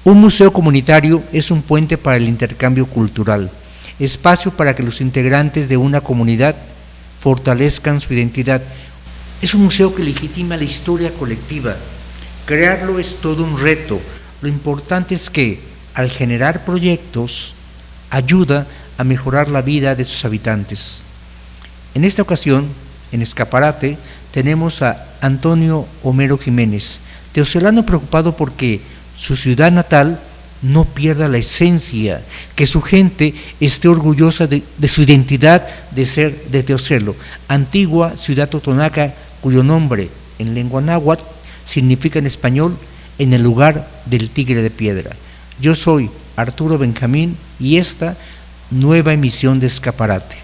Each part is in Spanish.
Un museo comunitario es un puente para el intercambio cultural, espacio para que los integrantes de una comunidad fortalezcan su identidad. Es un museo que legitima la historia colectiva. Crearlo es todo un reto. Lo importante es que, al generar proyectos, ayuda a mejorar la vida de sus habitantes. En esta ocasión, en Escaparate, tenemos a Antonio Homero Jiménez, teocelano preocupado porque su ciudad natal no pierda la esencia, que su gente esté orgullosa de su identidad de ser de Teocelo, antigua ciudad totonaca, cuyo nombre en lengua náhuatl significa en español en el lugar del tigre de piedra. Yo soy Arturo Benjamín y esta nueva emisión de Escaparate.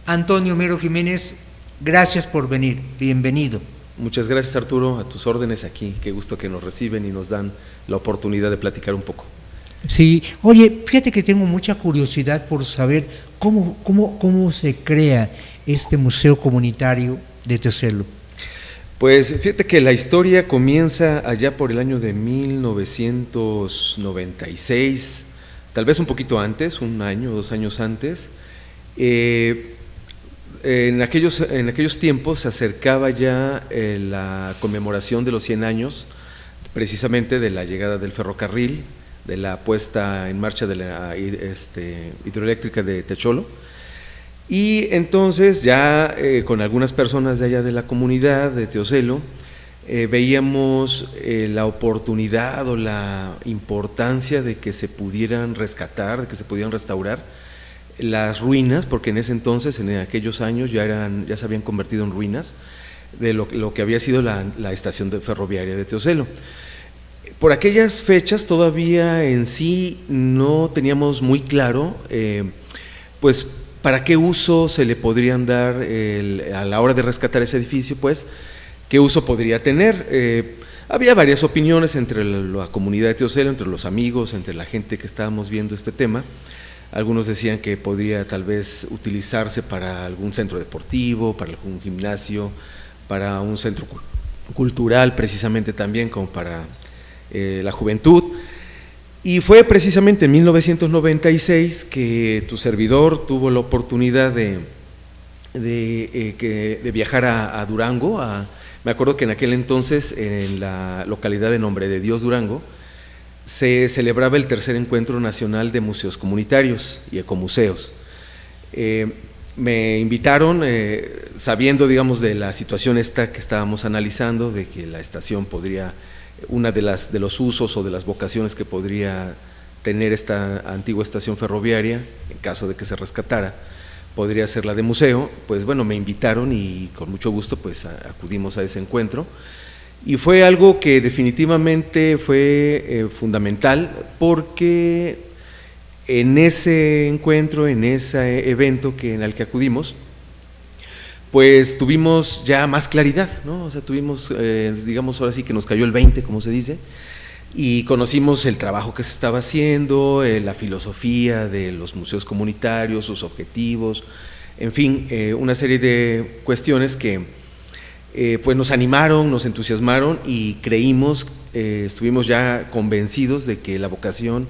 Antonio Homero Jiménez, gracias por venir, bienvenido. Muchas gracias, Arturo, a tus órdenes aquí, qué gusto que nos reciben y nos dan la oportunidad de platicar un poco. Sí, oye, fíjate que tengo mucha curiosidad por saber cómo se crea este museo comunitario de Teocelo. Pues fíjate que la historia comienza allá por el año de 1996, tal vez un poquito antes, un año o 2 años antes. En aquellos tiempos se acercaba ya la conmemoración de los 100 años, precisamente de la llegada del ferrocarril, de la puesta en marcha de la hidroeléctrica de Techolo. Y entonces ya con algunas personas de allá de la comunidad de Teocelo, veíamos la oportunidad o la importancia de que se pudieran rescatar, de que se pudieran restaurar las ruinas, porque en ese entonces, en aquellos años, ya se habían convertido en ruinas de lo que había sido la estación ferroviaria de Teocelo. Por aquellas fechas todavía en sí no teníamos muy claro, pues, para qué uso se le podrían dar a la hora de rescatar ese edificio, pues, qué uso podría tener. Había varias opiniones entre la comunidad de Teocelo, entre los amigos, entre la gente que estábamos viendo este tema. Algunos decían que podría tal vez utilizarse para algún centro deportivo, para algún gimnasio, para un centro cultural precisamente también, como para la juventud. Y fue precisamente en 1996 que tu servidor tuvo la oportunidad de viajar a Durango. Me acuerdo que en aquel entonces, en la localidad de Nombre de Dios, Durango, se celebraba el tercer encuentro nacional de museos comunitarios y ecomuseos. Me invitaron, sabiendo, digamos, de la situación esta que estábamos analizando, de que la estación podría, una de los usos o de las vocaciones que podría tener esta antigua estación ferroviaria, en caso de que se rescatara, podría ser la de museo. Pues bueno, me invitaron y con mucho gusto pues acudimos a ese encuentro. Y fue algo que definitivamente fue fundamental, porque en ese encuentro, en ese evento en el que acudimos, pues tuvimos ya más claridad, ¿no? O sea, tuvimos, digamos, ahora sí que nos cayó el 20, como se dice, y conocimos el trabajo que se estaba haciendo, la filosofía de los museos comunitarios, sus objetivos, en fin, una serie de cuestiones que pues nos animaron, nos entusiasmaron y creímos, estuvimos ya convencidos de que la vocación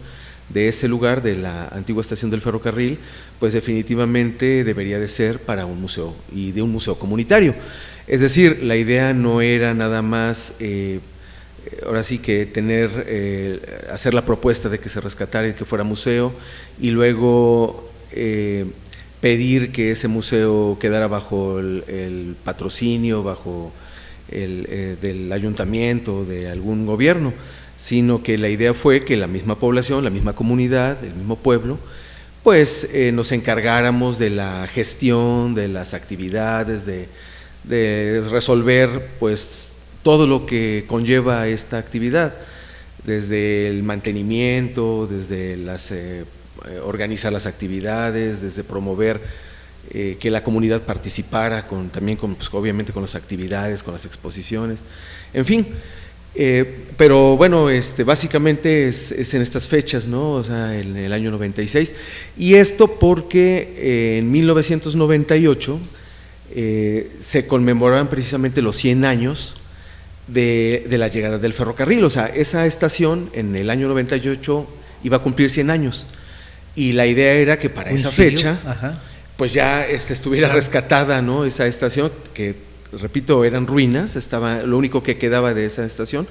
de ese lugar, de la antigua estación del ferrocarril, pues definitivamente debería de ser para un museo y de un museo comunitario. Es decir, la idea no era nada más, ahora sí que hacer la propuesta de que se rescatara y que fuera museo y luego pedir que ese museo quedara bajo el patrocinio, bajo del ayuntamiento, de algún gobierno, sino que la idea fue que la misma población, la misma comunidad, el mismo pueblo, pues nos encargáramos de la gestión, de las actividades, de resolver pues todo lo que conlleva esta actividad, desde el mantenimiento, desde organizar las actividades, desde promover que la comunidad participara también pues, obviamente con las actividades, con las exposiciones, en fin. Pero bueno, básicamente es en estas fechas, ¿no? O sea, en el año 96. Y esto porque en 1998 se conmemoraban precisamente los 100 años de la llegada del ferrocarril. O sea, esa estación en el año 98 iba a cumplir 100 años. Y la idea era que para esa fecha, pues ya estuviera rescatada, ¿no? Esa estación que, repito, eran ruinas, lo único que quedaba de esa estación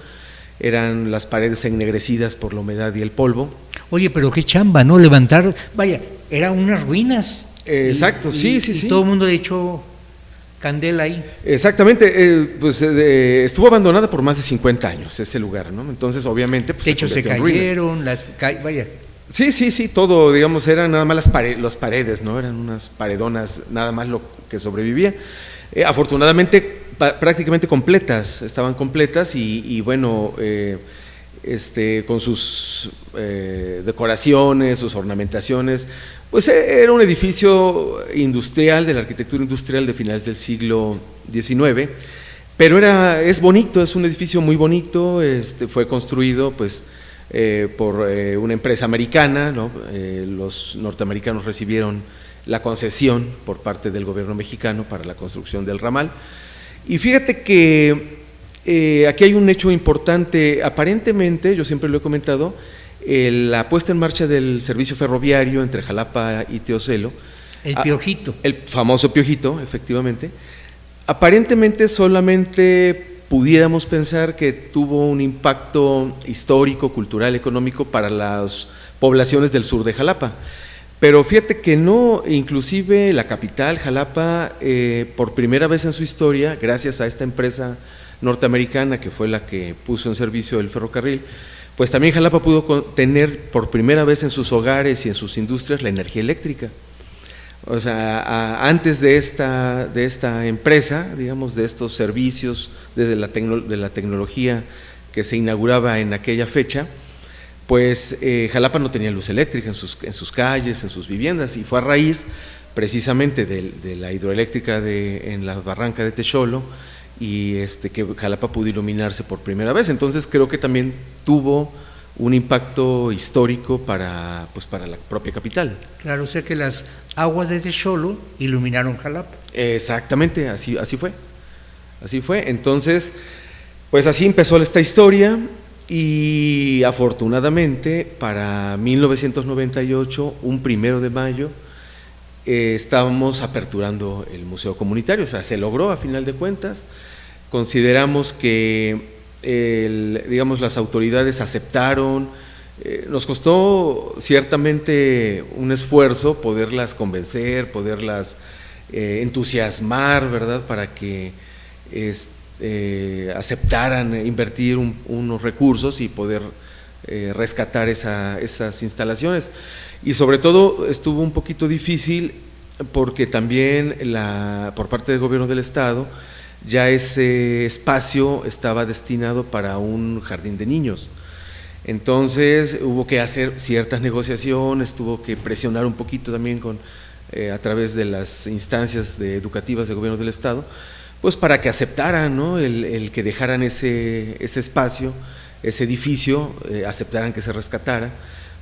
eran las paredes ennegrecidas por la humedad y el polvo. Oye, pero qué chamba, ¿no? Levantar, vaya, eran unas ruinas. Exacto, sí. Todo el mundo le echó candela ahí. Exactamente, pues estuvo abandonada por más de 50 años ese lugar, ¿no? Entonces, obviamente, pues techos se cayeron, vaya. Sí, todo, digamos, eran nada más las paredes, ¿no? Eran unas paredonas, nada más lo que sobrevivía. Afortunadamente, prácticamente completas, estaban completas y bueno, con sus decoraciones, sus ornamentaciones, pues era un edificio industrial, de la arquitectura industrial de finales del siglo XIX, pero es bonito, es un edificio muy bonito, fue construido pues por una empresa americana, ¿no? Los norteamericanos recibieron la concesión por parte del gobierno mexicano para la construcción del ramal. Y fíjate que aquí hay un hecho importante. Aparentemente, yo siempre lo he comentado, la puesta en marcha del servicio ferroviario entre Jalapa y Teocelo, el Piojito, el famoso Piojito, efectivamente, aparentemente solamente pudiéramos pensar que tuvo un impacto histórico, cultural, económico para las poblaciones del sur de Jalapa. Pero fíjate que no, inclusive la capital, Jalapa, por primera vez en su historia, gracias a esta empresa norteamericana que fue la que puso en servicio el ferrocarril, pues también Jalapa pudo tener por primera vez en sus hogares y en sus industrias la energía eléctrica. O sea, antes de esta empresa, digamos, de estos servicios, de la tecnología que se inauguraba en aquella fecha, pues Jalapa no tenía luz eléctrica en sus calles, en sus viviendas, y fue a raíz precisamente de la hidroeléctrica en la barranca de Texolo, y que Jalapa pudo iluminarse por primera vez. Entonces creo que también tuvo un impacto histórico para la propia capital. Claro, o sea que las aguas de Texolo iluminaron Jalapa. Exactamente, así fue. Entonces, pues así empezó esta historia. Y afortunadamente para 1998, un 1 de mayo, estábamos aperturando el Museo Comunitario, o sea, se logró a final de cuentas. Consideramos que digamos, las autoridades aceptaron, nos costó ciertamente un esfuerzo poderlas convencer, poderlas entusiasmar, ¿verdad?, para que aceptaran invertir unos recursos y poder rescatar esas instalaciones. Y sobre todo estuvo un poquito difícil porque también por parte del gobierno del estado ya ese espacio estaba destinado para un jardín de niños. Entonces hubo que hacer ciertas negociaciones, tuvo que presionar un poquito también a través de las instancias educativas del gobierno del estado, pues para que aceptaran, ¿no?, el que dejaran ese espacio, ese edificio, aceptaran que se rescatara,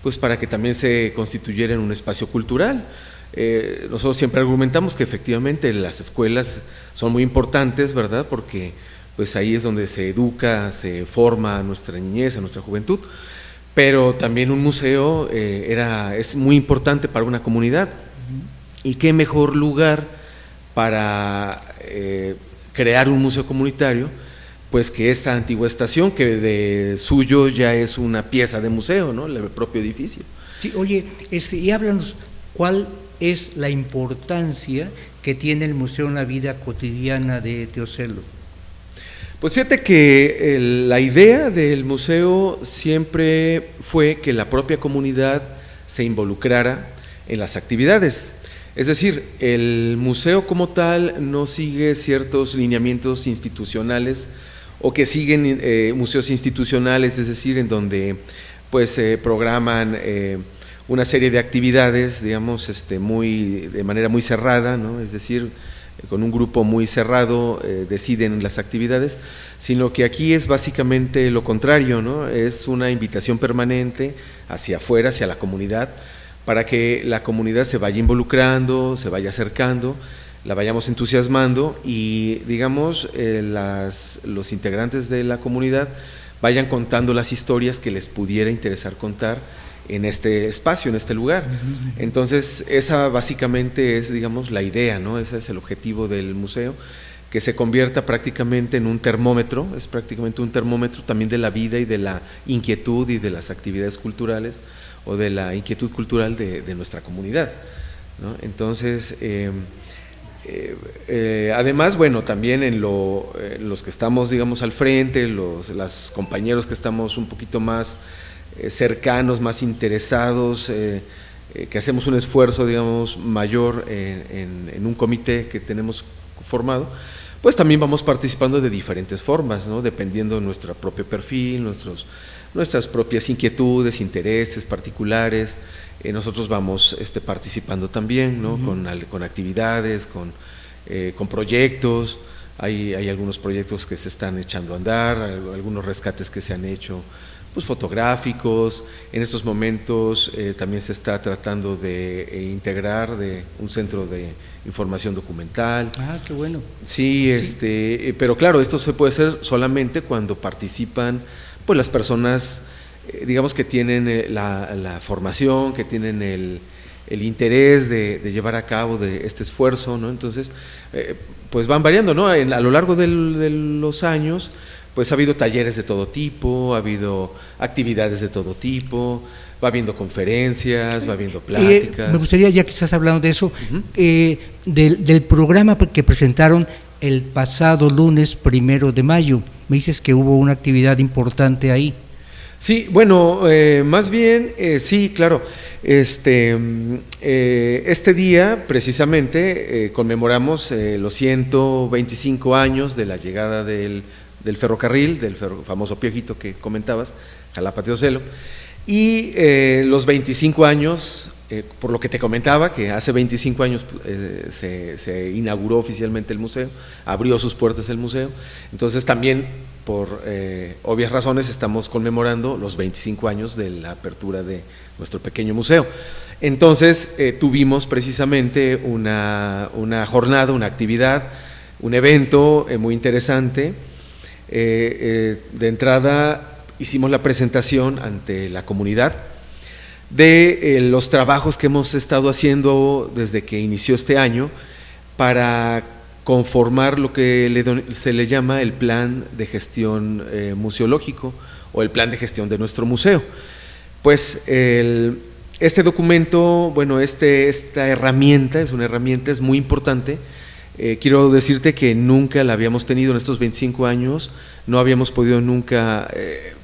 pues para que también se constituyera en un espacio cultural. Nosotros siempre argumentamos que efectivamente las escuelas son muy importantes, ¿verdad?, porque pues ahí es donde se educa, se forma a nuestra niñez, a nuestra juventud, pero también un museo es muy importante para una comunidad. Y qué mejor lugar para crear un museo comunitario pues que esta antigua estación, que de suyo ya es una pieza de museo, ¿no?, el propio edificio. Sí, oye, y háblanos, ¿cuál es la importancia que tiene el museo en la vida cotidiana de Teocelo? Pues fíjate que la idea del museo siempre fue que la propia comunidad se involucrara en las actividades. Es decir, el museo como tal no sigue ciertos lineamientos institucionales o que siguen museos institucionales, es decir, en donde pues se programan una serie de actividades, digamos, de manera muy cerrada, ¿no? Es decir, con un grupo muy cerrado deciden las actividades, sino que aquí es básicamente lo contrario, ¿no? Es una invitación permanente hacia afuera, hacia la comunidad, para que la comunidad se vaya involucrando, se vaya acercando, la vayamos entusiasmando y, digamos, los integrantes de la comunidad vayan contando las historias que les pudiera interesar contar en este espacio, en este lugar. Entonces, esa básicamente es, digamos, la idea, ¿no? Ese es el objetivo del museo, que se convierta prácticamente en un termómetro, es prácticamente un termómetro también de la vida y de la inquietud y de las actividades culturales o de la inquietud cultural de nuestra comunidad, ¿no? Entonces, además, bueno, también en los que estamos, digamos, al frente, los compañeros que estamos un poquito más cercanos, más interesados, que hacemos un esfuerzo, digamos, mayor en un comité que tenemos formado, pues también vamos participando de diferentes formas, ¿no? Dependiendo de nuestro propio perfil, nuestras propias inquietudes, intereses particulares, nosotros vamos participando también, ¿no? Con actividades, con proyectos. Hay algunos proyectos que se están echando a andar, algunos rescates que se han hecho, pues fotográficos. En estos momentos también se está tratando de integrar de un centro de información documental. Ah, qué bueno. Sí, pero claro, esto se puede hacer solamente cuando participan pues las personas, digamos, que tienen la formación, que tienen el interés de llevar a cabo de este esfuerzo, ¿no? Entonces, pues van variando, ¿no? A lo largo de los años, pues ha habido talleres de todo tipo, ha habido actividades de todo tipo, va habiendo conferencias, va habiendo pláticas. Me gustaría, ya que estás hablando de eso, del programa que presentaron el pasado lunes 1 de mayo, me dices que hubo una actividad importante ahí. Sí, bueno, más bien, sí, claro, este día precisamente conmemoramos los 125 años de la llegada del ferrocarril, del famoso piojito que comentabas, Jalapa-Teocelo, y los 25 años, por lo que te comentaba, que hace 25 años se inauguró oficialmente el museo, abrió sus puertas el museo, entonces también por obvias razones estamos conmemorando los 25 años de la apertura de nuestro pequeño museo. Entonces tuvimos precisamente una jornada, una actividad, un evento muy interesante. De entrada hicimos la presentación ante la comunidad de los trabajos que hemos estado haciendo desde que inició este año para conformar lo que se le llama el plan de gestión museológico o el plan de gestión de nuestro museo. Pues este documento, bueno, esta herramienta es una herramienta, es muy importante. Quiero decirte que nunca la habíamos tenido en estos 25 años, no habíamos podido nunca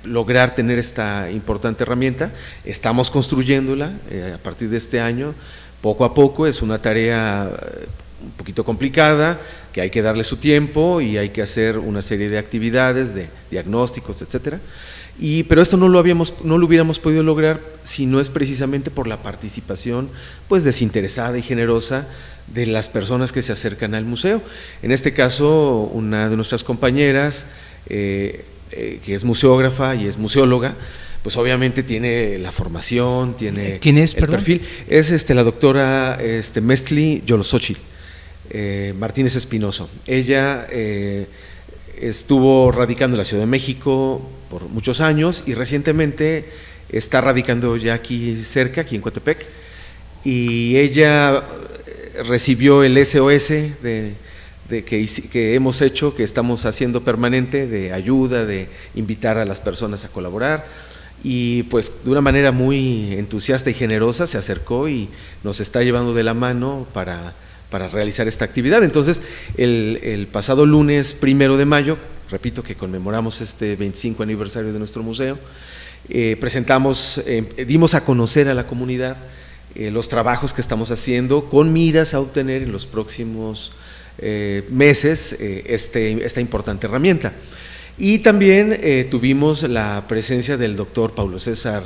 lograr tener esta importante herramienta. Estamos construyéndola a partir de este año, poco a poco. Es una tarea un poquito complicada, que hay que darle su tiempo y hay que hacer una serie de actividades, de diagnósticos, etcétera. Pero esto no lo hubiéramos podido lograr si no es precisamente por la participación pues desinteresada y generosa de las personas que se acercan al museo. En este caso, una de nuestras compañeras, que es museógrafa y es museóloga, pues obviamente tiene la formación, tiene el perfil. Es la doctora Mestli Yolosochil Martínez Espinoso. Ella estuvo radicando en la Ciudad de México por muchos años y recientemente está radicando ya aquí cerca, aquí en Coatepec, y ella recibió el SOS que hemos hecho, que estamos haciendo permanente, de ayuda, de invitar a las personas a colaborar, y pues de una manera muy entusiasta y generosa se acercó y nos está llevando de la mano para realizar esta actividad. Entonces, el pasado lunes 1 de mayo, repito que conmemoramos este 25 aniversario de nuestro museo, dimos a conocer a la comunidad los trabajos que estamos haciendo con miras a obtener en los próximos meses esta importante herramienta. Y también tuvimos la presencia del doctor Paulo César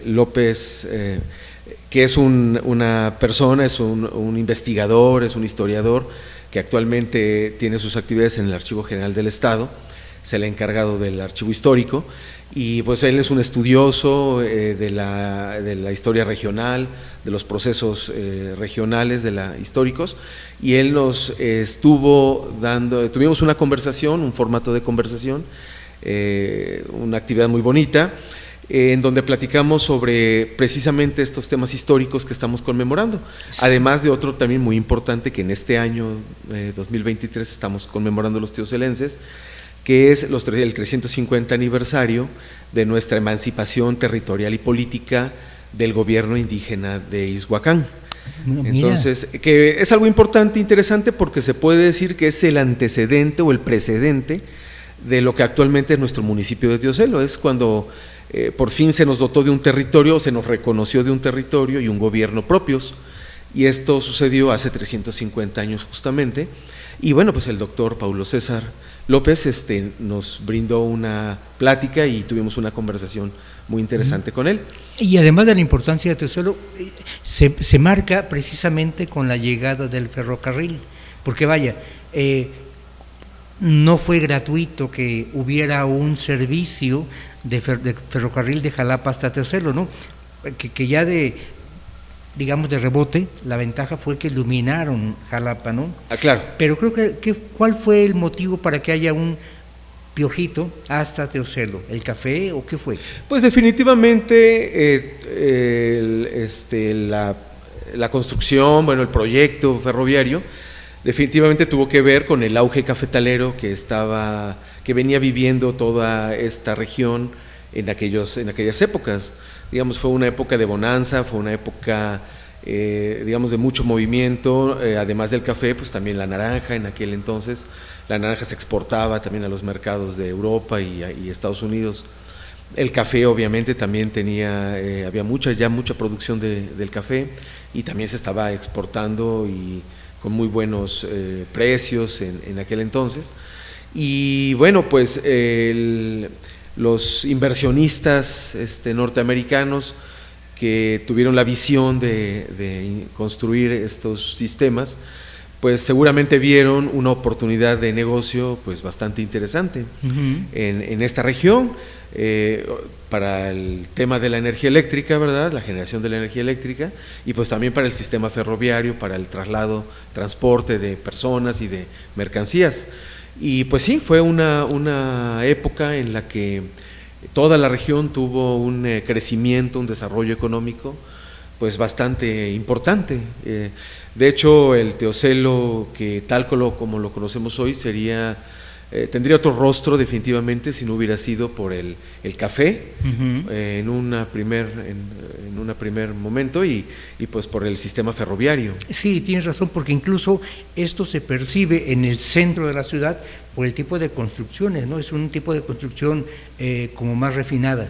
López que es una persona, es un investigador, es un historiador que actualmente tiene sus actividades en el Archivo General del Estado, es el encargado del archivo histórico, y pues él es un estudioso de la historia regional, de los procesos regionales históricos, y él nos estuvo tuvimos una conversación, un formato de conversación, una actividad muy bonita, en donde platicamos sobre precisamente estos temas históricos que estamos conmemorando, además de otro también muy importante que en este año 2023 estamos conmemorando los teocelenses, que es el 350 aniversario de nuestra emancipación territorial y política del gobierno indígena de Izhuacán. Entonces, que es algo importante, interesante, porque se puede decir que es el antecedente o el precedente de lo que actualmente es nuestro municipio de Teocelo. Es cuando por fin se nos dotó de un territorio, se nos reconoció de un territorio y un gobierno propios, y esto sucedió hace 350 años justamente. Y bueno, pues el doctor Paulo César López nos brindó una plática y tuvimos una conversación muy interesante con él. Y además de la importancia de Teocelo, se marca precisamente con la llegada del ferrocarril, porque vaya, no fue gratuito que hubiera un servicio de ferrocarril de Jalapa hasta Teocelo, ¿no? Que ya digamos de rebote, la ventaja fue que iluminaron Jalapa, ¿no? Claro. Pero creo que ¿cuál fue el motivo para que haya un piojito hasta Teocelo? ¿El café o qué fue? Pues definitivamente la construcción, bueno, el proyecto ferroviario definitivamente tuvo que ver con el auge cafetalero que venía viviendo toda esta región en aquellas épocas. Digamos, fue una época de bonanza, fue una época, digamos, de mucho movimiento, además del café, pues también la naranja. En aquel entonces la naranja se exportaba también a los mercados de Europa y Estados Unidos. El café obviamente también había mucha producción del café, y también se estaba exportando y con muy buenos precios en aquel entonces. Y bueno, pues los inversionistas norteamericanos que tuvieron la visión de construir estos sistemas, pues seguramente vieron una oportunidad de negocio pues bastante interesante en esta región, para el tema de la energía eléctrica, ¿verdad? La generación de la energía eléctrica, y pues también para el sistema ferroviario, para el transporte de personas y de mercancías. Y pues sí, fue una época en la que toda la región tuvo un crecimiento, un desarrollo económico pues bastante importante. De hecho, el Teocelo, que tal como lo conocemos hoy, tendría otro rostro definitivamente si no hubiera sido por el café en un primer momento, y pues por el sistema ferroviario. Sí, tienes razón, porque incluso esto se percibe en el centro de la ciudad por el tipo de construcciones, ¿no? Es un tipo de construcción como más refinada,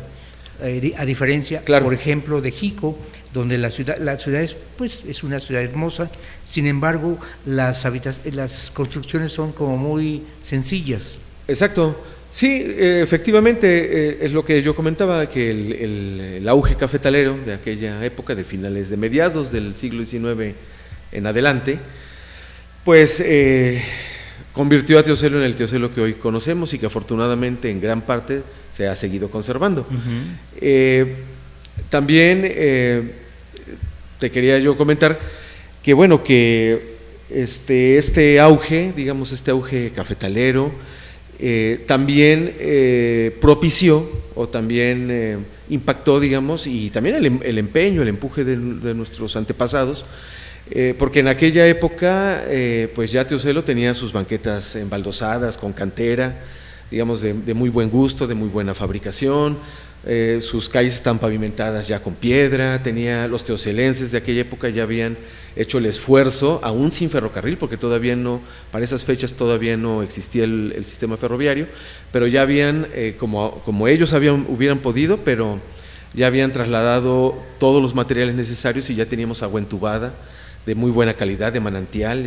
a diferencia, claro, por ejemplo, de Jico, donde la ciudad es una ciudad hermosa, sin embargo las construcciones son como muy sencillas. Exacto, sí, efectivamente, es lo que yo comentaba, que el auge cafetalero de aquella época, de mediados del siglo XIX en adelante, pues convirtió a Teocelo en el Teocelo que hoy conocemos, y que afortunadamente en gran parte se ha seguido conservando. También te quería yo comentar que bueno, que este auge, digamos, este auge cafetalero también propició o también impactó, digamos, y también el empeño, el empuje de nuestros antepasados, porque en aquella época pues ya Teocelo tenía sus banquetas embaldosadas con cantera, digamos, de muy buen gusto, de muy buena fabricación. Sus calles están pavimentadas ya con piedra. Los teocelenses de aquella época ya habían hecho el esfuerzo, aún sin ferrocarril, porque todavía no, para esas fechas todavía no existía el sistema ferroviario, pero ya habían, como ellos hubieran podido, pero ya habían trasladado todos los materiales necesarios, y ya teníamos agua entubada de muy buena calidad, de manantial,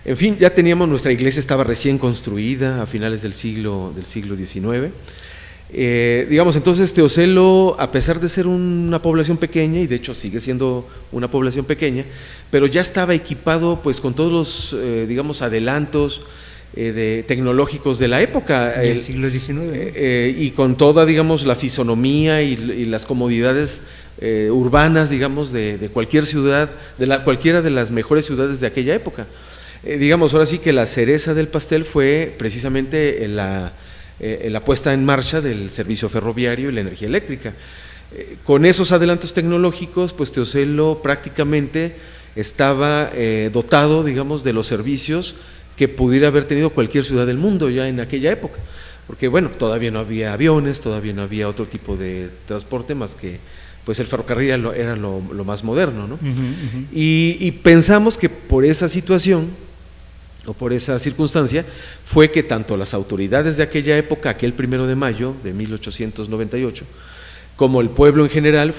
en fin, ya teníamos, nuestra iglesia estaba recién construida a finales del siglo XIX. Digamos, entonces Teocelo, a pesar de ser una población pequeña, y de hecho sigue siendo una población pequeña, pero ya estaba equipado pues con todos los, digamos, adelantos tecnológicos de la época. Del siglo XIX. Y con toda, digamos, la fisonomía y las comodidades urbanas, digamos, de cualquier ciudad, cualquiera de las mejores ciudades de aquella época. Digamos, ahora sí que la cereza del pastel fue precisamente la puesta en marcha del servicio ferroviario y la energía eléctrica. Con esos adelantos tecnológicos, pues Teocelo prácticamente estaba dotado, digamos, de los servicios que pudiera haber tenido cualquier ciudad del mundo ya en aquella época, porque bueno, todavía no había aviones, todavía no había otro tipo de transporte más que pues el ferrocarril era lo más moderno, ¿no? Y pensamos que por esa situación o por esa circunstancia fue que tanto las autoridades de aquella época, aquel 1 de mayo de 1898, como el pueblo en general,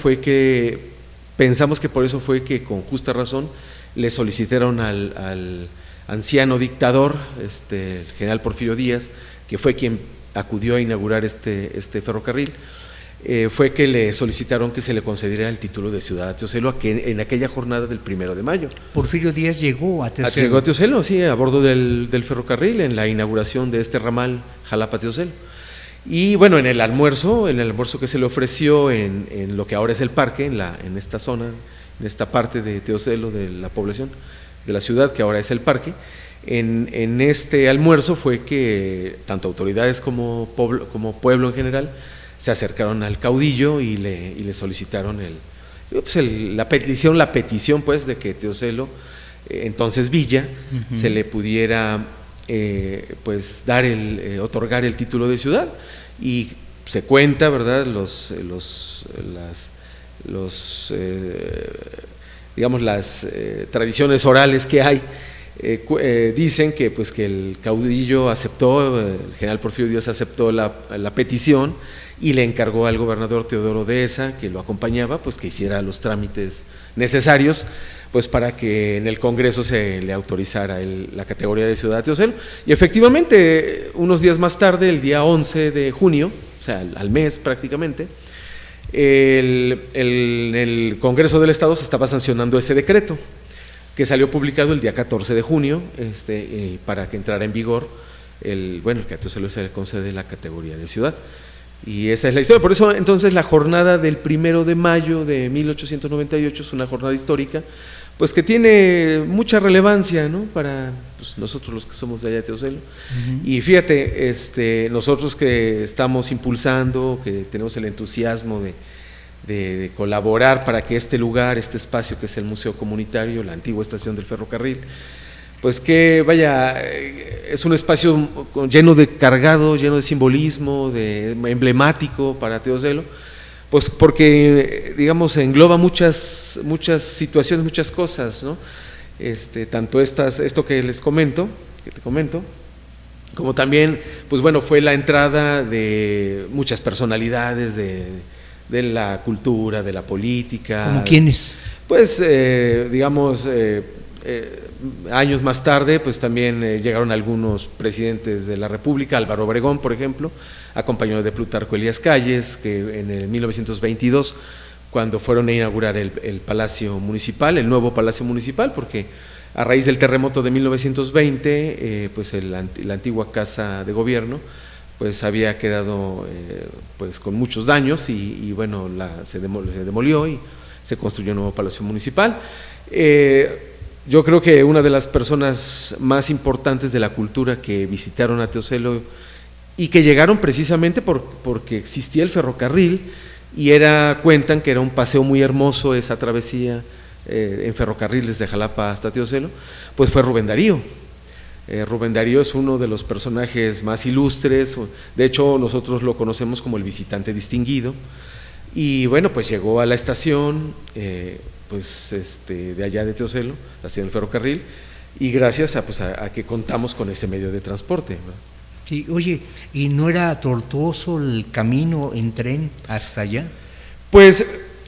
pensamos que por eso fue que con justa razón le solicitaron al anciano dictador, el general Porfirio Díaz, que fue quien acudió a inaugurar este ferrocarril, fue que le solicitaron que se le concediera el título de ciudad a Teocelo en aquella jornada del 1 de mayo. Porfirio Díaz llegó a Teocelo. Llegó a Teocelo, sí, a bordo del ferrocarril en la inauguración de este ramal Jalapa-Teocelo. Y bueno, en el almuerzo que se le ofreció en lo que ahora es el parque, en esta zona, en esta parte de Teocelo, de la población, de la ciudad que ahora es el parque, en este almuerzo fue que tanto autoridades como pueblo en general se acercaron al caudillo y le solicitaron la petición pues de que Teocelo, entonces Villa, se le pudiera pues otorgar el título de ciudad. Y se cuenta, ¿verdad?, digamos, las tradiciones orales que hay, dicen que pues que el caudillo aceptó, el general Porfirio Díaz aceptó la petición y le encargó al gobernador Teodoro Dehesa, que lo acompañaba, pues que hiciera los trámites necesarios pues para que en el Congreso se le autorizara la categoría de ciudad de Teocelo. Y efectivamente, unos días más tarde, el día 11 de junio, o sea, al mes prácticamente, el Congreso del Estado se estaba sancionando ese decreto, que salió publicado el día 14 de junio, para que entrara en vigor que a Teocelo se le concede la categoría de ciudad. Y esa es la historia. Por eso, entonces, la jornada del 1 de mayo de 1898 es una jornada histórica, pues que tiene mucha relevancia, ¿no?, para pues, nosotros los que somos de allá de Teocelo. Y fíjate, nosotros que estamos impulsando, que tenemos el entusiasmo de colaborar para que este lugar, este espacio que es el Museo Comunitario, la antigua estación del ferrocarril, pues que es un espacio lleno de simbolismo, emblemático para Teocelo, pues porque, digamos, engloba muchas situaciones, muchas cosas, ¿no? Tanto esto que te comento, como también, pues bueno, fue la entrada de muchas personalidades de la cultura, de la política. ¿Como quiénes? Pues, digamos, años más tarde, pues también llegaron algunos presidentes de la República, Álvaro Obregón, por ejemplo, acompañado de Plutarco Elías Calles, que en el 1922, cuando fueron a inaugurar el Palacio Municipal, el nuevo Palacio Municipal, porque a raíz del terremoto de 1920, pues la antigua Casa de Gobierno, pues había quedado pues con muchos daños y bueno, se demolió y se construyó un nuevo Palacio Municipal. Yo creo que una de las personas más importantes de la cultura que visitaron a Teocelo y que llegaron precisamente porque existía el ferrocarril y cuentan que era un paseo muy hermoso esa travesía en ferrocarril desde Jalapa hasta Teocelo, pues fue Rubén Darío. Rubén Darío es uno de los personajes más ilustres, de hecho nosotros lo conocemos como el visitante distinguido, y bueno, pues llegó a la estación de allá de Teocelo, la estación del ferrocarril, y gracias a que contamos con ese medio de transporte, ¿no? Sí, oye, ¿y no era tortuoso el camino en tren hasta allá? Pues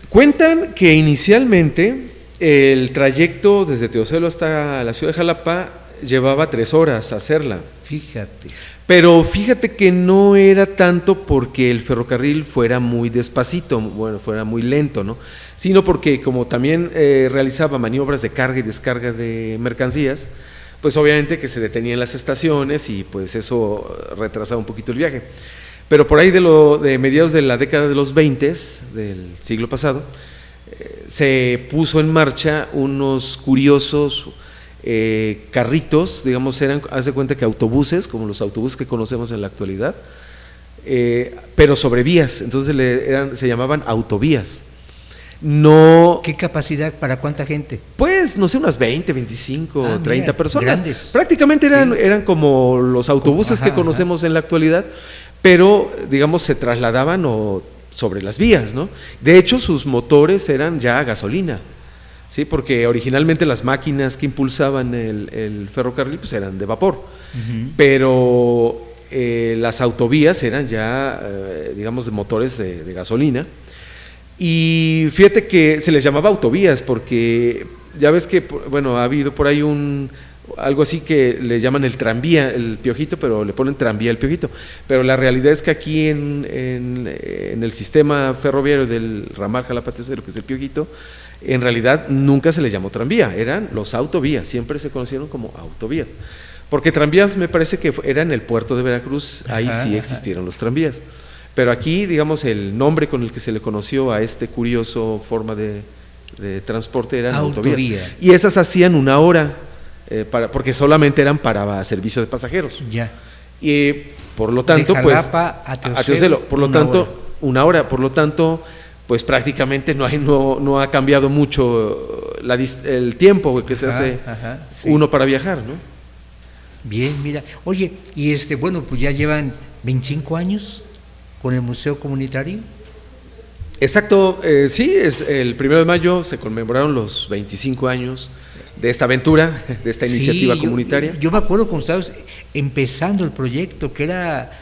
cuentan que inicialmente el trayecto desde Teocelo hasta la ciudad de Jalapa llevaba 3 horas hacerla. Fíjate. Pero fíjate que no era tanto porque el ferrocarril fuera muy despacito, bueno, fuera muy lento, ¿no? Sino porque como también realizaba maniobras de carga y descarga de mercancías, pues obviamente que se detenían las estaciones y pues eso retrasaba un poquito el viaje. Pero por ahí de mediados de la década de los 20 del siglo pasado, se puso en marcha unos curiosos carritos, digamos, haz de cuenta que autobuses, como los autobuses que conocemos en la actualidad, pero sobre vías, entonces se llamaban autovías. No. ¿Qué capacidad para cuánta gente? Pues, no sé, unas 20, 25, 30 mira, personas. Grandes. Prácticamente eran como los autobuses que conocemos en la actualidad, pero, digamos, se trasladaban sobre las vías, ¿no? De hecho, sus motores eran ya a gasolina, ¿sí? Porque originalmente las máquinas que impulsaban el ferrocarril pues eran de vapor, pero las autovías eran ya, digamos, de motores de gasolina. Y fíjate que se les llamaba autovías porque ya ves que, bueno, ha habido por ahí algo así que le llaman el tranvía, el Piojito, pero le ponen tranvía el Piojito. Pero la realidad es que aquí en el sistema ferroviario del ramal Jalapa-Teocelo, que es el Piojito, en realidad nunca se le llamó tranvía, eran los autovías, siempre se conocieron como autovías. Porque tranvías me parece que era en el puerto de Veracruz, ahí sí existieron los tranvías. Pero aquí, digamos, el nombre con el que se le conoció a este curioso forma de transporte eran autovías. Y esas hacían una hora, porque solamente eran para servicio de pasajeros. Ya. Y por lo tanto, de Jalapa a Teocelo, por lo tanto, una hora. Por lo tanto, pues prácticamente no ha cambiado mucho el tiempo que se hace uno para viajar, ¿no? Bien, mira. Oye, y bueno, pues ya llevan 25 años con el Museo Comunitario. Exacto, sí, el 1 de mayo se conmemoraron los 25 años de esta aventura, de esta iniciativa comunitaria. Yo me acuerdo cuando estabas empezando el proyecto, que era,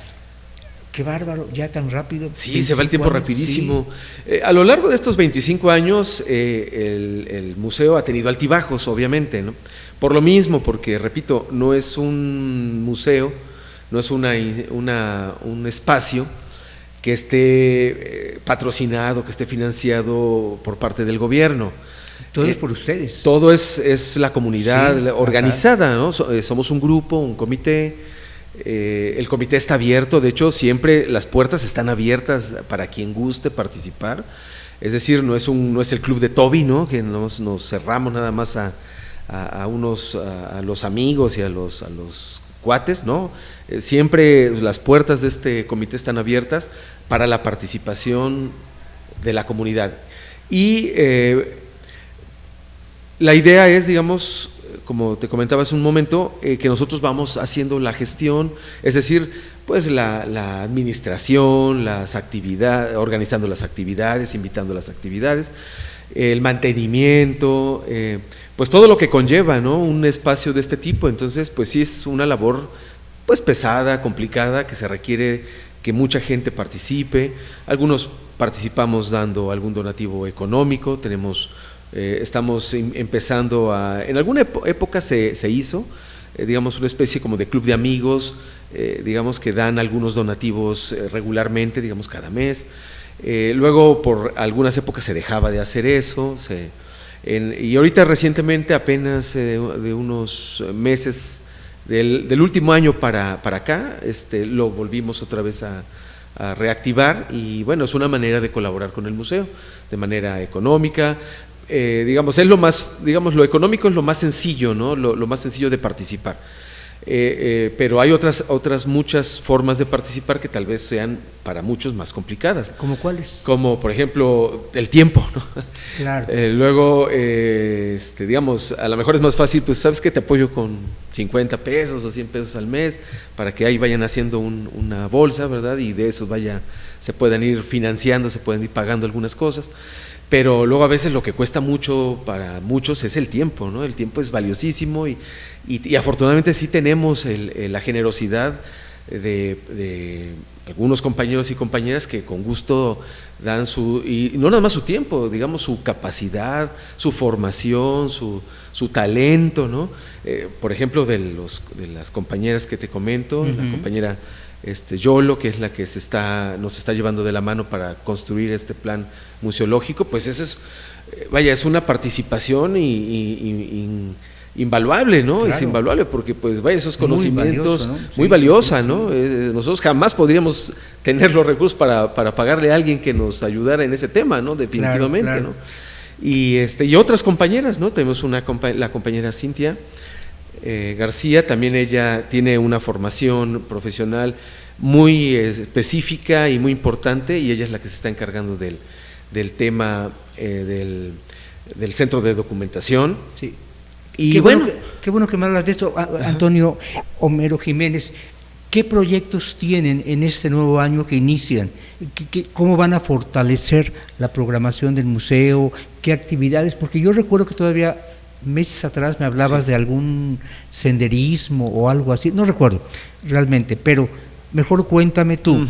qué bárbaro, ya tan rápido. Sí, se va el tiempo rapidísimo. Sí. A lo largo de estos 25 años, el museo ha tenido altibajos, obviamente, ¿no? Por lo mismo, porque, repito, no es un museo, no es un espacio que esté patrocinado, que esté financiado por parte del gobierno. Todo es por ustedes. Todo es la comunidad organizada, ¿no? Somos un grupo, un comité. El comité está abierto, de hecho siempre las puertas están abiertas para quien guste participar. Es decir, no es el club de Toby, ¿no? Que nos cerramos nada más a los amigos y a los cuates, ¿no? Siempre las puertas de este comité están abiertas para la participación de la comunidad. Y la idea es, digamos, como te comentaba hace un momento, que nosotros vamos haciendo la gestión, es decir, pues la administración, las actividades, organizando las actividades, invitando a las actividades, el mantenimiento, pues todo lo que conlleva, ¿no? Un espacio de este tipo. Entonces, pues sí es una labor pues pesada, complicada, que se requiere que mucha gente participe. Algunos participamos dando algún donativo económico, estamos empezando en alguna época se hizo, digamos, una especie como de club de amigos, digamos, que dan algunos donativos regularmente, digamos, cada mes. Luego por algunas épocas se dejaba de hacer eso, y ahorita recientemente, apenas de unos meses del último año para acá, lo volvimos otra vez a reactivar, y bueno, es una manera de colaborar con el museo de manera económica. Digamos, lo económico es lo más sencillo, ¿no? Lo más sencillo de participar. Pero hay otras muchas formas de participar que tal vez sean para muchos más complicadas. ¿Cómo cuáles? Como por ejemplo el tiempo, ¿no? Claro. Luego, digamos, a lo mejor es más fácil, pues sabes que te apoyo con 50 pesos o 100 pesos al mes para que ahí vayan haciendo una bolsa, ¿verdad? Y de eso se puedan ir financiando, se pueden ir pagando algunas cosas. Pero luego a veces lo que cuesta mucho para muchos es el tiempo, ¿no? El tiempo es valiosísimo y afortunadamente sí tenemos la generosidad de algunos compañeros y compañeras que con gusto dan y no nada más su tiempo, digamos su capacidad, su formación, su talento, ¿no? Por ejemplo, de las compañeras que te comento, la compañera Yolo, que es la que nos está llevando de la mano para construir este plan museológico, pues eso es, es una participación invaluable, ¿no? Claro. Es invaluable porque pues esos conocimientos muy valiosa, ¿no? Nosotros jamás podríamos tener los recursos para pagarle a alguien que nos ayudara en ese tema, ¿no? Definitivamente, claro. ¿no? Y otras compañeras, ¿no? Tenemos la compañera Cintia García, también ella tiene una formación profesional muy específica y muy importante, y ella es la que se está encargando del tema del centro de documentación. Sí. Y qué bueno que me hablas de esto, Antonio Homero Jiménez. ¿Qué proyectos tienen en este nuevo año que inician? ¿Cómo van a fortalecer la programación del museo? ¿Qué actividades? Porque yo recuerdo que todavía meses atrás me hablabas de algún senderismo o algo así, no recuerdo realmente, pero mejor cuéntame tú,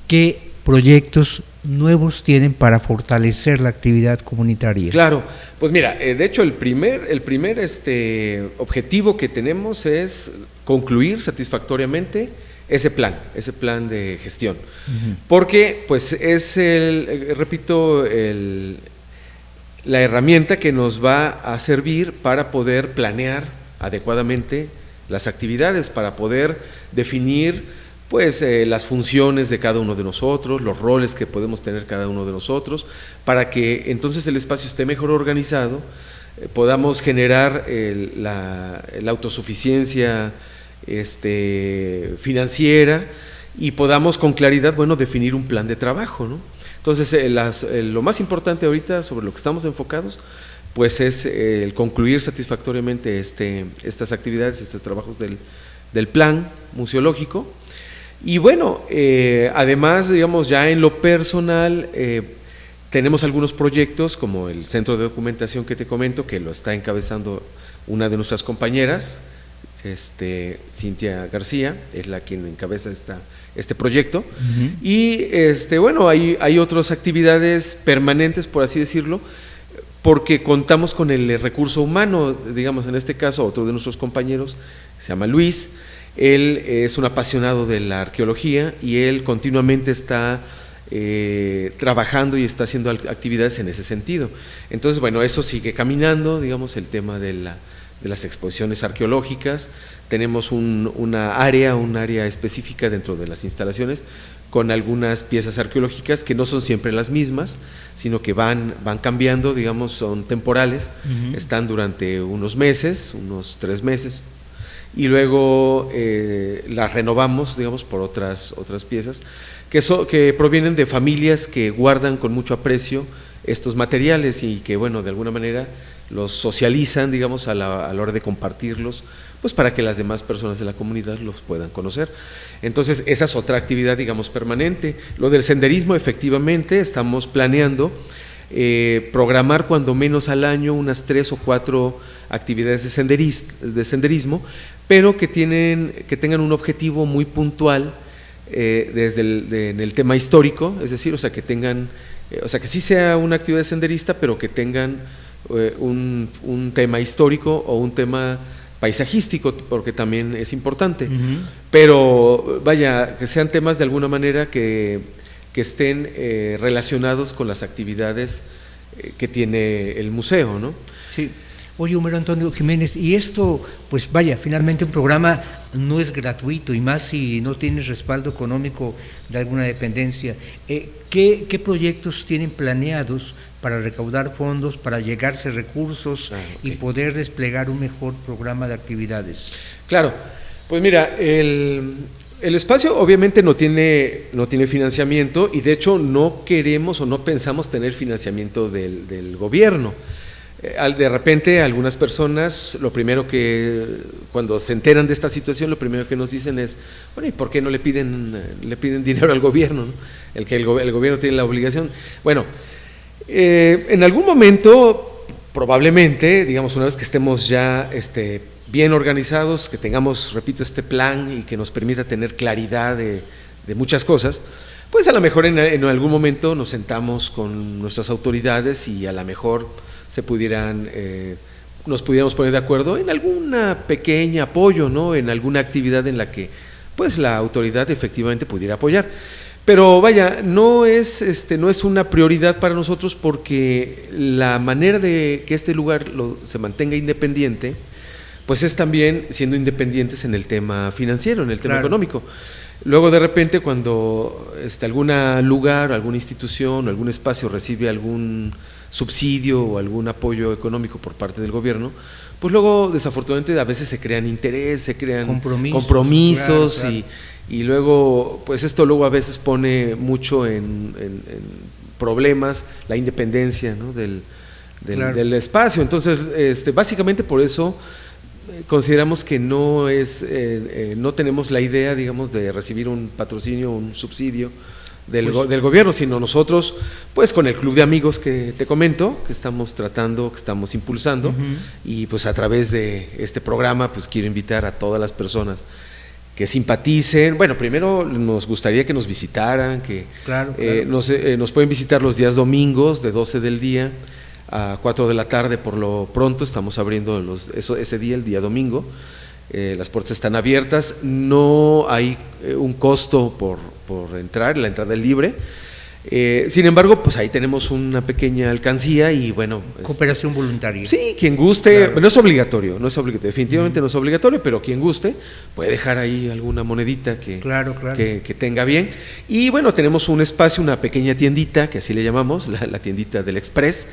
¿qué proyectos nuevos tienen para fortalecer la actividad comunitaria? Claro, pues mira, de hecho el primer objetivo que tenemos es concluir satisfactoriamente ese plan de gestión, porque pues es la herramienta que nos va a servir para poder planear adecuadamente las actividades, para poder definir pues las funciones de cada uno de nosotros, los roles que podemos tener cada uno de nosotros, para que entonces el espacio esté mejor organizado, podamos generar la autosuficiencia financiera y podamos con claridad, definir un plan de trabajo, ¿no? Entonces, lo más importante ahorita sobre lo que estamos enfocados, pues es el concluir satisfactoriamente estas actividades, estos trabajos del plan museológico. Y además, digamos, ya en lo personal, tenemos algunos proyectos como el centro de documentación que te comento, que lo está encabezando una de nuestras compañeras, Cintia García, es la quien encabeza este proyecto. Y hay otras actividades permanentes, por así decirlo, porque contamos con el recurso humano, digamos, en este caso otro de nuestros compañeros se llama Luis. Él es un apasionado de la arqueología y él continuamente está trabajando y está haciendo actividades en ese sentido. Entonces, eso sigue caminando, digamos, el tema de las exposiciones arqueológicas. Tenemos un área específica dentro de las instalaciones con algunas piezas arqueológicas que no son siempre las mismas, sino que van cambiando, digamos, son temporales, están durante unos meses, unos 3 meses, y luego las renovamos, digamos, por otras piezas que provienen de familias que guardan con mucho aprecio estos materiales y que, de alguna manera los socializan, digamos, a la hora de compartirlos, pues para que las demás personas de la comunidad los puedan conocer. Entonces, esa es otra actividad, digamos, permanente. Lo del senderismo, efectivamente, estamos planeando programar cuando menos al año unas 3 o 4 actividades de senderismo, pero que tengan un objetivo muy puntual en el tema histórico, es decir, que sí sea una actividad senderista, pero que tengan un tema histórico o un tema paisajístico, porque también es importante, pero que sean temas de alguna manera que estén relacionados con las actividades que tiene el museo, ¿no? Sí. Oye, Homero Antonio Jiménez, y esto, pues finalmente un programa no es gratuito, y más si no tienes respaldo económico de alguna dependencia. ¿Qué proyectos tienen planeados para recaudar fondos, para llegarse recursos y poder desplegar un mejor programa de actividades? Claro, pues mira, el espacio obviamente no tiene financiamiento, y de hecho no queremos o no pensamos tener financiamiento del gobierno. De repente algunas personas, cuando se enteran de esta situación, lo primero que nos dicen es, ¿y por qué no le piden dinero al gobierno, ¿no? El gobierno tiene la obligación. En algún momento, probablemente, digamos, una vez que estemos ya bien organizados, que tengamos, repito, este plan y que nos permita tener claridad de muchas cosas, pues a lo mejor en algún momento nos sentamos con nuestras autoridades y a lo mejor nos pudiéramos poner de acuerdo en alguna pequeña apoyo, ¿no? En alguna actividad en la que pues la autoridad efectivamente pudiera apoyar. Pero vaya, no es una prioridad para nosotros, porque la manera de que este lugar se mantenga independiente, pues es también siendo independientes en el tema financiero, en el tema económico. Luego de repente cuando algún lugar, alguna institución, algún espacio recibe algún subsidio o algún apoyo económico por parte del gobierno, pues luego desafortunadamente a veces se crean intereses, se crean compromisos claro. Y luego pues esto luego a veces pone mucho en problemas la independencia, ¿no? del espacio. Entonces básicamente por eso consideramos que no tenemos la idea, digamos, de recibir un patrocinio, un subsidio del gobierno, sino nosotros, pues con el club de amigos que te comento, que estamos impulsando, y pues a través de este programa, pues quiero invitar a todas las personas que simpaticen. Bueno, primero nos gustaría que nos visitaran, que nos pueden visitar los días domingos de 12 del día a 4 de la tarde por lo pronto. Estamos abriendo ese día, el día domingo. Las puertas están abiertas, no hay un costo por entrar, la entrada es libre. Sin embargo, pues ahí tenemos una pequeña alcancía y bueno… Cooperación voluntaria. Sí, quien guste, no es obligatorio, definitivamente no es obligatorio, pero quien guste puede dejar ahí alguna monedita que tenga bien. Y bueno, tenemos un espacio, una pequeña tiendita, que así le llamamos, la tiendita del Express.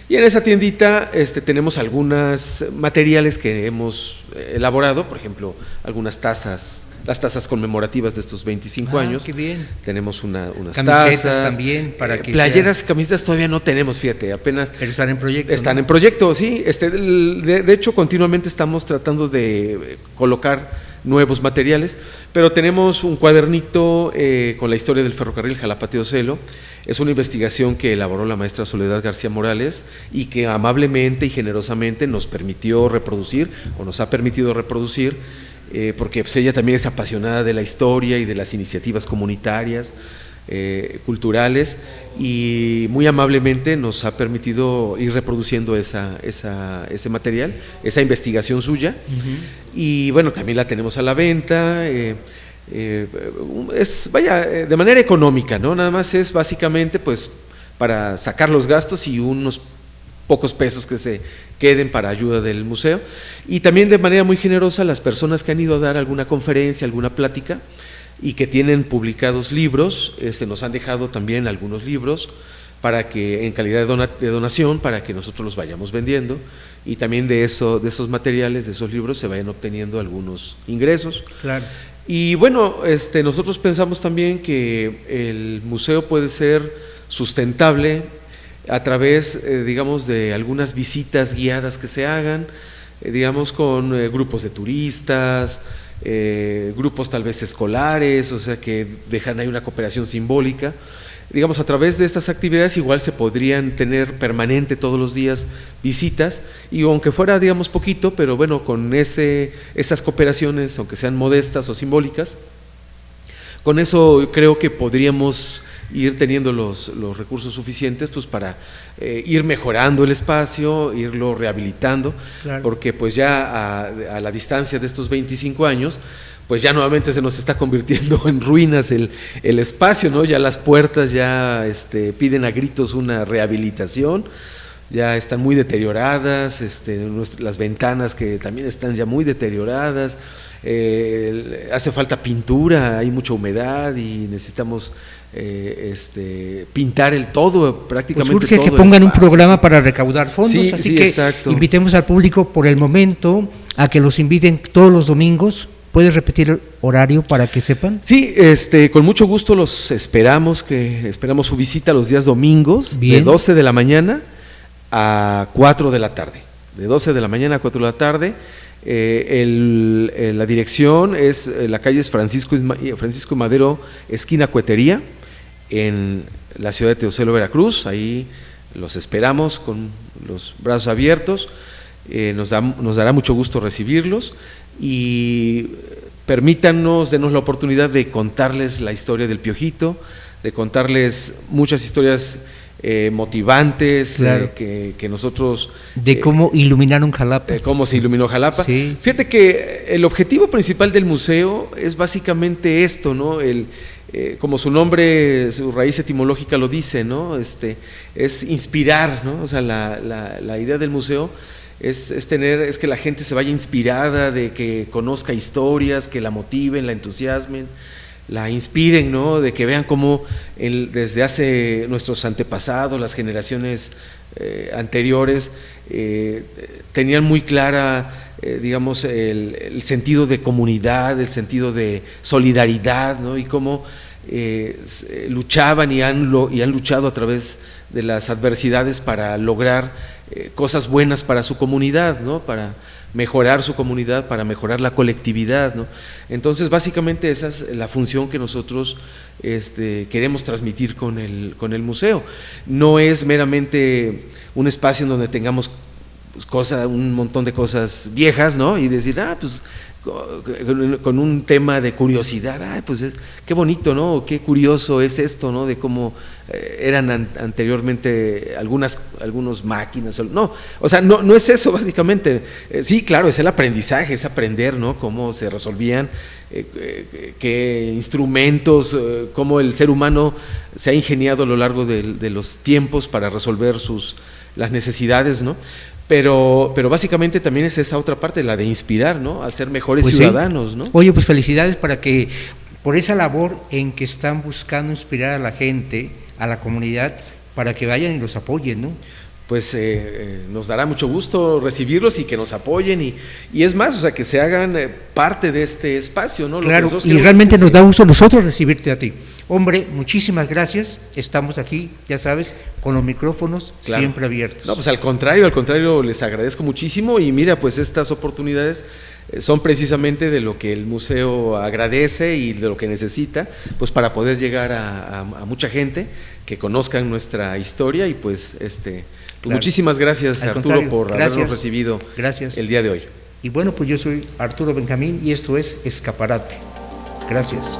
Y en esa tiendita tenemos algunos materiales que hemos elaborado, por ejemplo, algunas tazas, las tazas conmemorativas de estos 25 años. Qué bien. Tenemos unas camisetas tazas también para que playeras, camisetas todavía no tenemos, fíjate, apenas. Pero están en proyecto. Están en proyecto, sí. De hecho, continuamente estamos tratando de colocar nuevos materiales, pero tenemos un cuadernito con la historia del ferrocarril Jalapa-Teocelo. Es una investigación que elaboró la maestra Soledad García Morales y que amablemente y generosamente nos ha permitido reproducir, porque pues ella también es apasionada de la historia y de las iniciativas comunitarias, culturales, y muy amablemente nos ha permitido ir reproduciendo ese material, esa investigación suya. Y bueno, también la tenemos a la venta. De manera económica, ¿no? Nada más es básicamente pues para sacar los gastos y unos pocos pesos que se queden para ayuda del museo, y también de manera muy generosa las personas que han ido a dar alguna conferencia, alguna plática y que tienen publicados libros, nos han dejado también algunos libros para que en calidad de donación, para que nosotros los vayamos vendiendo, y también de esos materiales, de esos libros se vayan obteniendo algunos ingresos. Claro. Y bueno, nosotros pensamos también que el museo puede ser sustentable a través, digamos, de algunas visitas guiadas que se hagan, digamos, con grupos de turistas, grupos tal vez escolares, o sea, que dejan ahí una cooperación simbólica. Digamos, a través de estas actividades igual se podrían tener permanente todos los días visitas, y aunque fuera, digamos, poquito, pero bueno, con esas cooperaciones, aunque sean modestas o simbólicas, con eso creo que podríamos ir teniendo los recursos suficientes pues para ir mejorando el espacio, irlo rehabilitando, claro. Porque pues ya a la distancia de estos 25 años, pues ya nuevamente se nos está convirtiendo en ruinas el espacio, ¿no? Ya las puertas ya piden a gritos una rehabilitación, ya están muy deterioradas, las ventanas que también están ya muy deterioradas, hace falta pintura, hay mucha humedad y necesitamos pintar el todo, prácticamente pues urge todo que pongan un programa para recaudar fondos, así que exacto. Invitemos al público por el momento a que los inviten todos los domingos. ¿Puedes repetir el horario para que sepan? Sí, con mucho gusto los esperamos su visita los días domingos. Bien. De 12 de la mañana a 4 de la tarde. De 12 de la mañana a 4 de la tarde. La dirección es, la calle es Francisco Madero, esquina Cuetería, en la ciudad de Teocelo, Veracruz. Ahí los esperamos con los brazos abiertos. Nos dará mucho gusto recibirlos y permítanos, denos la oportunidad de contarles la historia del Piojito, de contarles muchas historias motivantes, claro, que nosotros… De cómo iluminaron Jalapa. De cómo se iluminó Jalapa. Sí. Fíjate que el objetivo principal del museo es básicamente esto, ¿no? Como su nombre, su raíz etimológica lo dice, ¿no? Es inspirar, ¿no? O sea, la idea del museo es que la gente se vaya inspirada, de que conozca historias, que la motiven, la entusiasmen, la inspiren, ¿no? De que vean cómo desde hace nuestros antepasados, las generaciones anteriores, tenían muy clara, digamos, el sentido de comunidad, el sentido de solidaridad, ¿no? Y cómo luchaban y han luchado a través de las adversidades para lograr cosas buenas para su comunidad, ¿no? Para mejorar su comunidad, para mejorar la colectividad, ¿no? Entonces, básicamente esa es la función que nosotros queremos transmitir con el museo. No es meramente un espacio en donde tengamos un montón de cosas viejas, ¿no? Y decir, pues con un tema de curiosidad, pues qué bonito, ¿no? Qué curioso es esto, ¿no? De cómo eran anteriormente algunas máquinas, no, o sea, no es eso básicamente. Sí, claro, es el aprendizaje, es aprender, ¿no? Cómo se resolvían, qué instrumentos, cómo el ser humano se ha ingeniado a lo largo de los tiempos para resolver las necesidades, ¿no? Pero básicamente también es esa otra parte, la de inspirar, ¿no? A ser mejores ciudadanos, ¿no? Oye, pues felicidades por esa labor en que están buscando inspirar a la gente, a la comunidad, para que vayan y los apoyen, ¿no? Pues nos dará mucho gusto recibirlos y que nos apoyen y es más, o sea, que se hagan parte de este espacio, ¿no? Claro, y realmente nos da gusto nosotros recibirte a ti. Hombre, muchísimas gracias, estamos aquí, ya sabes, con los micrófonos siempre abiertos. No, pues al contrario, les agradezco muchísimo y mira, pues estas oportunidades son precisamente de lo que el museo agradece y de lo que necesita, pues para poder llegar a mucha gente, que conozcan nuestra historia y pues Claro. Muchísimas gracias, Arturo, por habernos recibido el día de hoy. Y bueno, pues yo soy Arturo Benjamín y esto es Escaparate. Gracias.